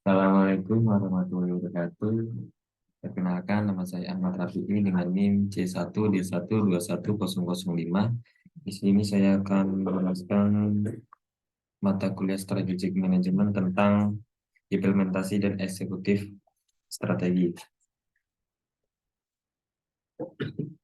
Assalamualaikum warahmatullahi wabarakatuh. Perkenalkan, nama saya Ahmad Rafi'i dengan NIM C1D1210005. Di sini saya akan menjelaskan mata kuliah Strategic Management tentang implementasi dan eksekutif strategi.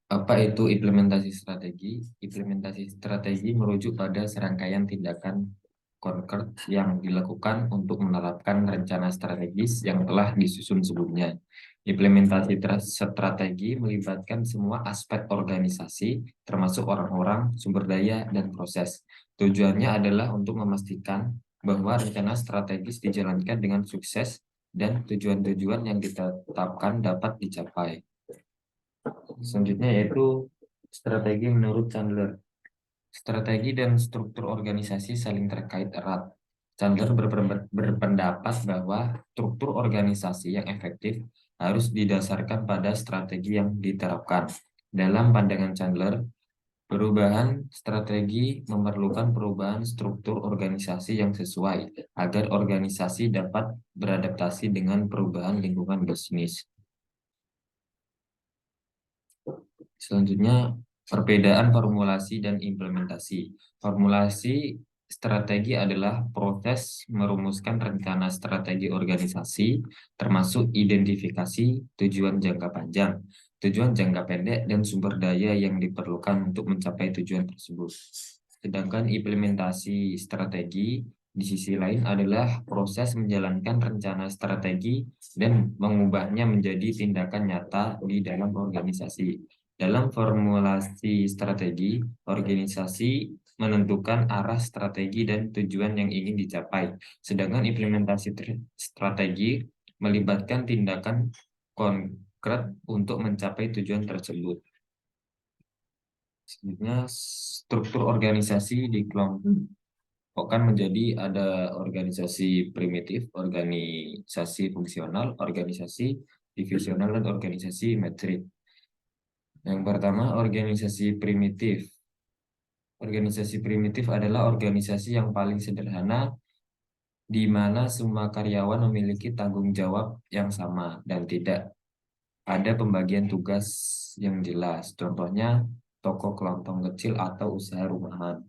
Apa itu implementasi strategi? Implementasi strategi merujuk pada serangkaian tindakan konkret yang dilakukan untuk menerapkan rencana strategis yang telah disusun sebelumnya. Implementasi strategi melibatkan semua aspek organisasi, termasuk orang-orang, sumber daya, dan proses. Tujuannya adalah untuk memastikan bahwa rencana strategis dijalankan dengan sukses dan tujuan-tujuan yang ditetapkan dapat dicapai. Selanjutnya yaitu strategi menurut Chandler. Strategi dan struktur organisasi saling terkait erat. Chandler berpendapat bahwa struktur organisasi yang efektif harus didasarkan pada strategi yang diterapkan. Dalam pandangan Chandler, perubahan strategi memerlukan perubahan struktur organisasi yang sesuai agar organisasi dapat beradaptasi dengan perubahan lingkungan bisnis. Selanjutnya, perbedaan formulasi dan implementasi. Formulasi strategi adalah proses merumuskan rencana strategi organisasi, termasuk identifikasi tujuan jangka panjang, tujuan jangka pendek, dan sumber daya yang diperlukan untuk mencapai tujuan tersebut. Sedangkan implementasi strategi di sisi lain adalah proses menjalankan rencana strategi dan mengubahnya menjadi tindakan nyata di dalam organisasi. Dalam formulasi strategi, organisasi menentukan arah strategi dan tujuan yang ingin dicapai. Sedangkan implementasi strategi melibatkan tindakan konkret untuk mencapai tujuan tersebut. Selanjutnya, struktur organisasi dikelompokkan menjadi ada organisasi primitif, organisasi fungsional, organisasi divisional, dan organisasi metrik. Yang pertama, organisasi primitif. Organisasi primitif adalah organisasi yang paling sederhana, di mana semua karyawan memiliki tanggung jawab yang sama dan tidak ada pembagian tugas yang jelas. Contohnya, toko kelontong kecil atau usaha rumahan.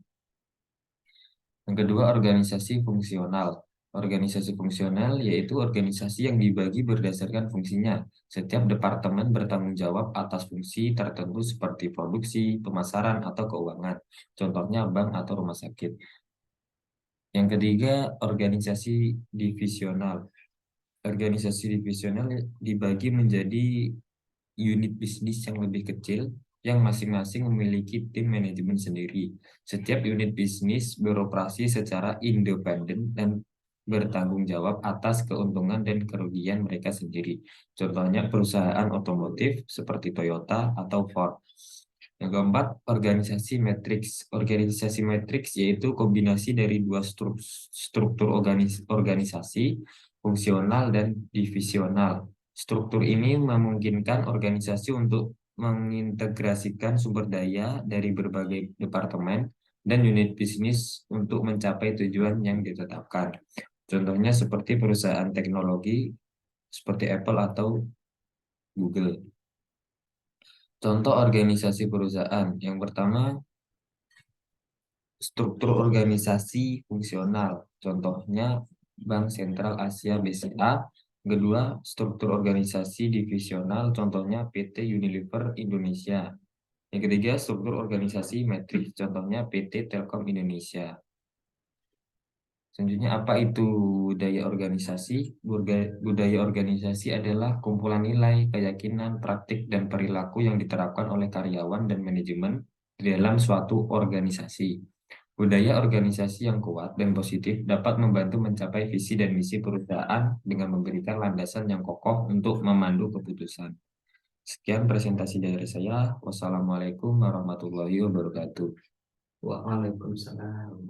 Yang kedua, organisasi fungsional. Organisasi fungsional yaitu organisasi yang dibagi berdasarkan fungsinya. Setiap departemen bertanggung jawab atas fungsi tertentu seperti produksi, pemasaran, atau keuangan. Contohnya bank atau rumah sakit. Yang ketiga, organisasi divisional. Organisasi divisional dibagi menjadi unit bisnis yang lebih kecil yang masing-masing memiliki tim manajemen sendiri. Setiap unit bisnis beroperasi secara independen dan bertanggung jawab atas keuntungan dan kerugian mereka sendiri. Contohnya perusahaan otomotif seperti Toyota atau Ford. Yang keempat, organisasi matriks. Organisasi matriks yaitu kombinasi dari dua struktur organisasi, fungsional dan divisional. Struktur ini memungkinkan organisasi untuk mengintegrasikan sumber daya dari berbagai departemen dan unit bisnis untuk mencapai tujuan yang ditetapkan. Contohnya seperti perusahaan teknologi seperti Apple atau Google. Contoh organisasi perusahaan. Yang pertama, struktur organisasi fungsional. Contohnya Bank Sentral Asia BCA. Kedua, struktur organisasi divisional. Contohnya PT Unilever Indonesia. Yang ketiga, struktur organisasi matriks. Contohnya PT Telkom Indonesia. Selanjutnya, apa itu budaya organisasi? Budaya organisasi adalah kumpulan nilai, keyakinan, praktik, dan perilaku yang diterapkan oleh karyawan dan manajemen di dalam suatu organisasi. Budaya organisasi yang kuat dan positif dapat membantu mencapai visi dan misi perusahaan dengan memberikan landasan yang kokoh untuk memandu keputusan. Sekian presentasi dari saya. Wassalamualaikum warahmatullahi wabarakatuh. Waalaikumsalam.